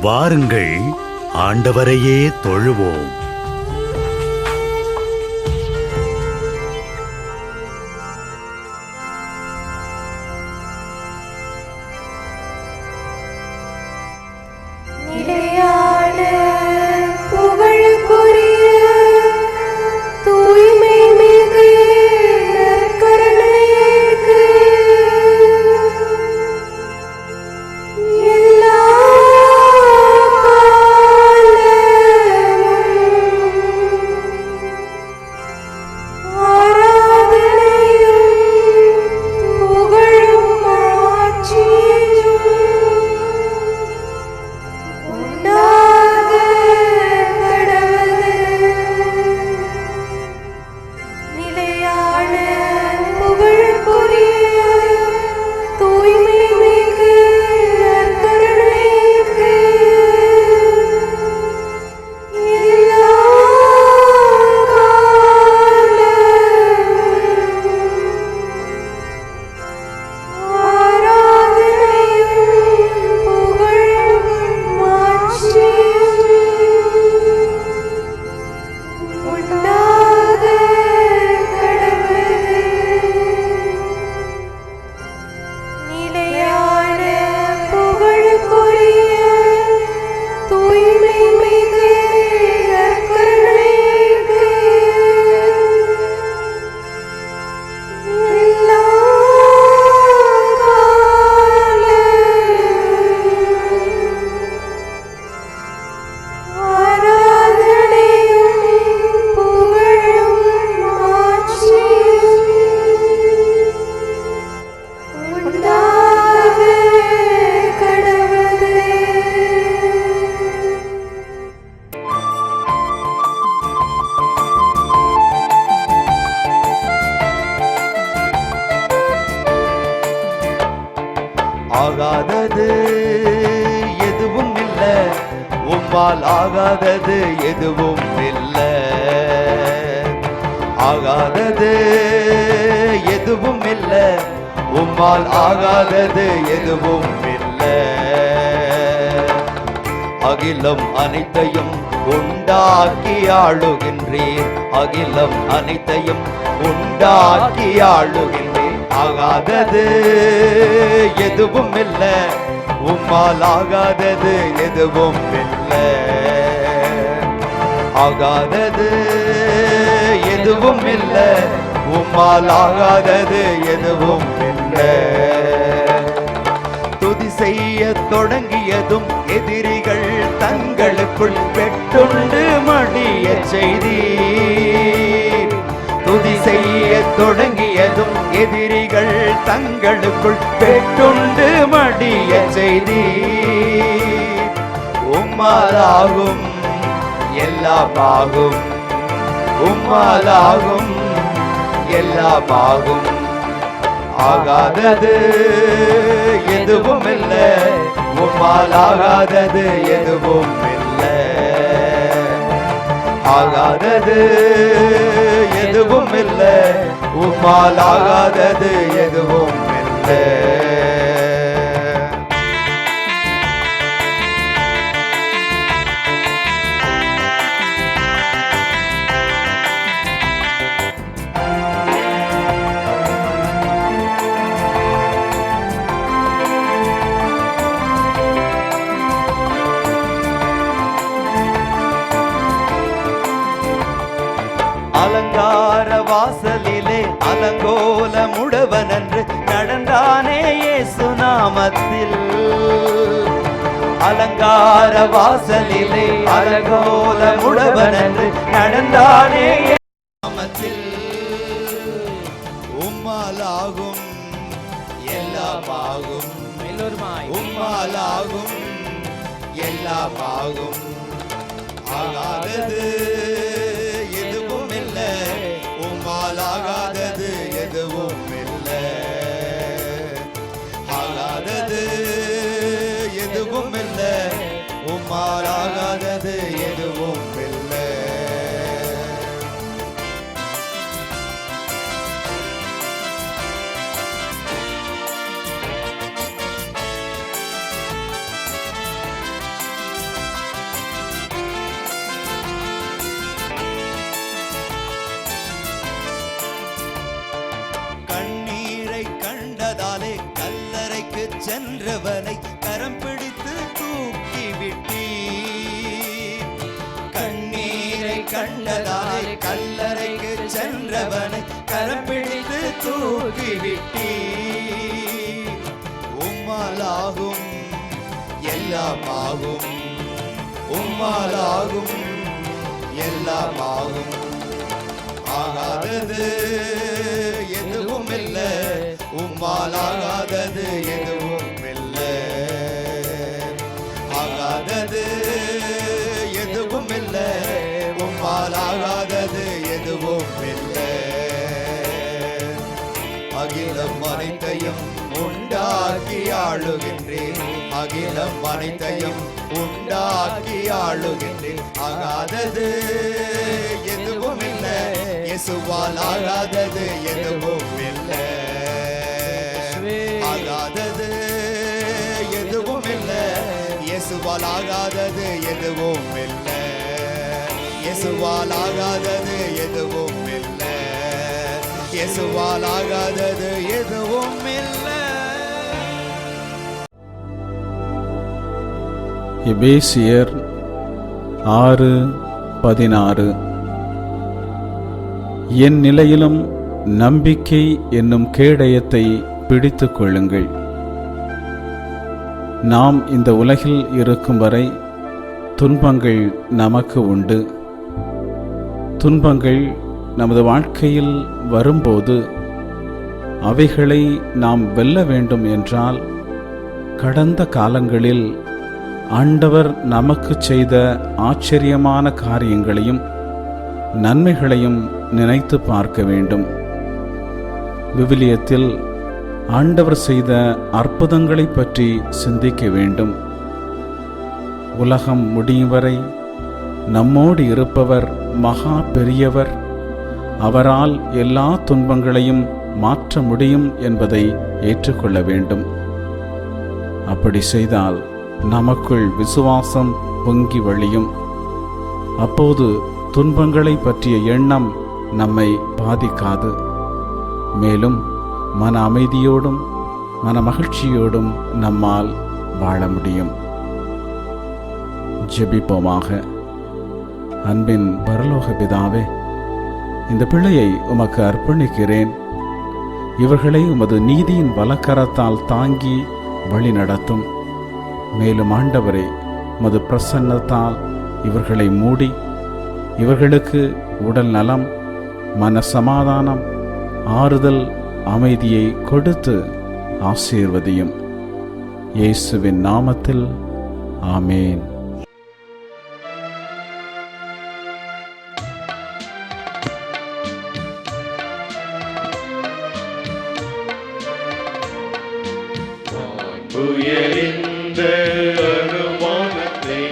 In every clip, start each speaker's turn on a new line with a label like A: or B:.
A: வாருங்கள், ஆண்டவரையே தொழுவோம்.
B: ஆகாதது எதுவும் இல்ல, உம்மால் ஆகாதது எதுவும் இல்ல. ஆகாதது எதுவும் இல்ல, உம்மால் ஆகாதது எதுவும் இல்ல. அகிலம் அனைத்தையும் உண்டாக்கி ஆளுகின்றீர், அகிலம் அனைத்தையும் உண்டாக்கி ஆளுகின்றீர். ஆகாதது எதுவும் இல்ல, உம்மால் ஆகாதது எதுவும் இல்ல. ஆகாதது எதுவும் இல்ல, உம்மால் ஆகாதது எதுவும் இல்ல. துதி செய்ய தொடங்கியதும் எதிரிகள் தங்களுக்குள் பெட்டுண்டு மடிய செய்தீர். துதி செய்ய தொடங்கியதும் எதிரிகள் தங்களுக்குள் பெட்டுண்டு மடிய செய்தீர். உம்மாலாகும் எல்லாமாகும், உம்மாலாகும் எல்லாமாகும். ஆகாதது எதுவும் இல்ல, உம்மால் ஆகாதது எதுவும் இல்ல. ஆகாதது எதுவும் இல்ல, உம்மால் ஆகாதது எதுவும் இல்ல. அலங்கார வாசலிலே அலங்கோல முடவனன்று நடந்தானே இயேசு நாமத்தில். அலங்கார வாசலிலே அலங்கோல முடவனன்று நடந்தானே நாமத்தில். உம்மாலாகும் எல்லாமாகும், உம்மாலாகும் எல்லாமாகும். ஆகாதது எதுவும் இல்ல, உம்மால் ஆகாதது எதுவும் இல்ல. ஆகாதது எதுவும் இல்ல, உம்மால் ஆகாதது எதுவும் இல்ல. கண்டதாலே கல்லறைக்கு சென்றவனை கரம் பிடித்து தூக்கிவிட்டீ. உம்மாலாகும் எல்லாமாகும், உம்மாலாகும் எல்லாமாகும். ஆகாதது எதுவும் இல்லை, உம்மாலாகாதது எதுவும் இல்லை. ஆகாதது எதுவும் இல்லை, உம்மாலாகாதது எதுவும் இல்லை. அகிலம் அனைத்தையும் உண்டாக்கி ஆளுகின்றேன், அகிலம் அனைத்தையும் உண்டாக்கி ஆளுகின்றேன். ஆகாதது எதுவும் இல்லை, இயேசுவால் ஆகாதது எதுவும் இல்லை. ஆகாதது எதுவும் இல்லை, இயேசுவால் ஆகாதது எதுவும் இல்லை. இயேசுவால் ஆகாதது எதுவும் இல்லை, இயேசுவால் ஆகாதது எதுவும் இல்லை.
C: எபேசியர் 6:16. என் நிலையிலும் நம்பிக்கை என்னும் கேடயத்தை பிடித்துக் கொள்ளுங்கள். நாம் இந்த உலகில் இருக்கும் வரை துன்பங்கள் நமக்கு உண்டு. துன்பங்கள் நமது வாழ்க்கையில் வரும்போது அவைகளை நாம் வெல்ல வேண்டும் என்றால் கடந்த காலங்களில் ஆண்டவர் நமக்கு செய்த ஆச்சரியமான காரியங்களையும் நன்மைகளையும் நினைத்து பார்க்க வேண்டும். விவிலியத்தில் ஆண்டவர் செய்த அற்புதங்களை பற்றி சிந்திக்க வேண்டும். உலகம் முடியும் வரை நம்மோடு இருப்பவர் மகா பெரியவர், அவரால் எல்லா துன்பங்களையும் மாற்ற முடியும் என்பதை ஏற்றுக்கொள்ள வேண்டும். அப்படி செய்தால் நமக்குள் விசுவாசம் பொங்கி வழியும். அப்போது துன்பங்களை பற்றிய எண்ணம் நம்மை பாதிக்காது. மேலும் மன அமைதியோடும் மன மகிழ்ச்சியோடும் நம்மால் வாழ முடியும். ஜெபிப்போமாக. அன்பின் பரலோக பிதாவே, இந்த பிள்ளையை உமக்கு அர்ப்பணிக்கிறேன். இவர்களை உமது நீதியின் வலக்கரத்தால் தாங்கி வழி நடத்தும். மேலும் ஆண்டவரே, உமது பிரசன்னத்தால் இவர்களை மூடி இவர்களுக்கு உடல் நலம், மன சமாதானம், ஆறுதல், அமைதியை கொடுத்து ஆசீர்வதியும். இயேசுவின் நாமத்தில் ஆமேன்.
D: உயரிந்த அனுமானத்தை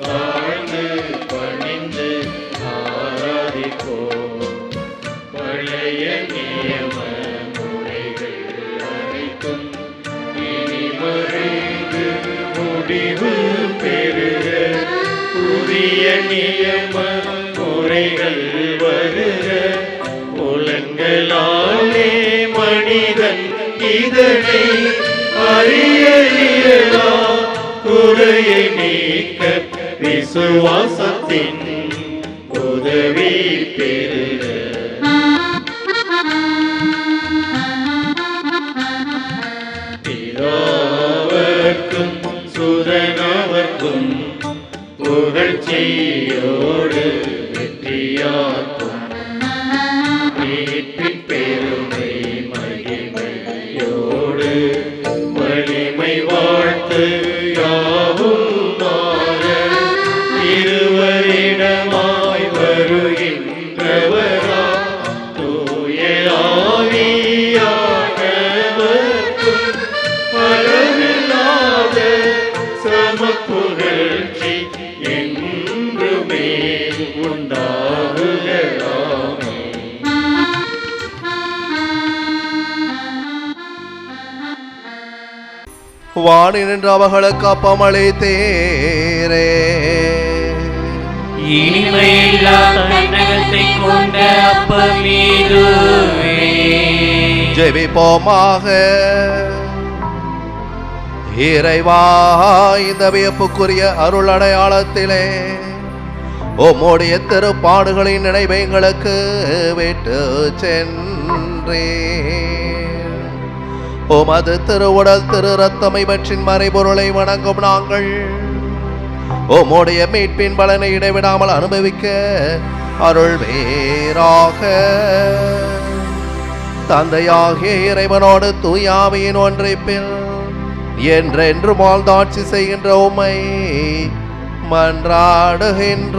D: தாழ்ந்து பணிந்து ஆராதிப்போம். பழைய நியம முறைகள் அனைத்தும் இனி மறைந்து முடிவு பெறுக. புதிய நியம முறைகள் வருக. புலன்களாலே மனிதன் இதனை அறியலா. குறையை நீக்க விசுவாசத்தின் உதவி பெறுக. பிதாவர்க்கும் சுதனவர்க்கும் புகழ்ச்சியோடு வெற்றியாக்கும். மீட்பின் பெருமை மகிமையோடு வலிமை வாழ்த்து யாவும் மாற. இருவரிடமாய் வருகின்றவரா தூய ஆவியானவர்க்கும் அளவில்லாத சமப்புகழ்ச்சி என்றுமே உண்டாகுகளாமே.
B: வாணி நின்று அவர்களுக்கு அப்பமளித்தீரே.
E: இனிமையில்லா தன்னகத்தை கொண்ட அப்பமீதுவே.
B: ஜெபிப்போமாக. இறைவா, இந்த வியப்புக்குரிய அருள் அடையாளத்திலே உம்முடைய திருப்பாடுகளின் நினைவை எங்களுக்கு விட்டு சென்றே. உமது திருவுடல் திரு ரத்தம் இவற்றின் மறைபொருளை வணங்கும் நாங்கள் உம்முடைய மீட்பின் பலனை இடைவிடாமல் அனுபவிக்க அருள் வேறாக. தந்தையாகிய இறைவனோடு தூயாமையின் ஒன்றைப்பில் என்றென்று வாழ்ந்தாட்சி செய்கின்ற உம்மை மன்றாடுகின்றோம்.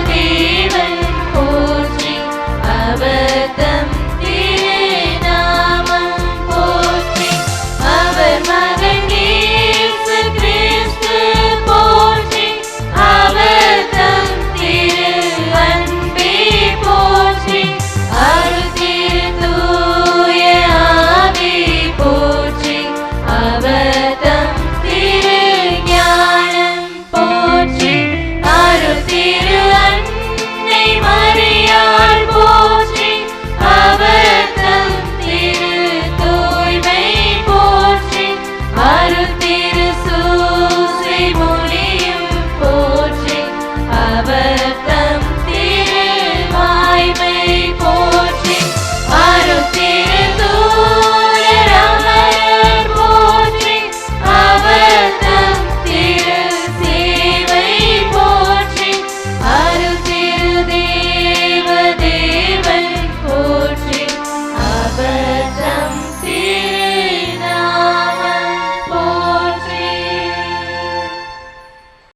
E: தேவன் போற்றி அவர் தம்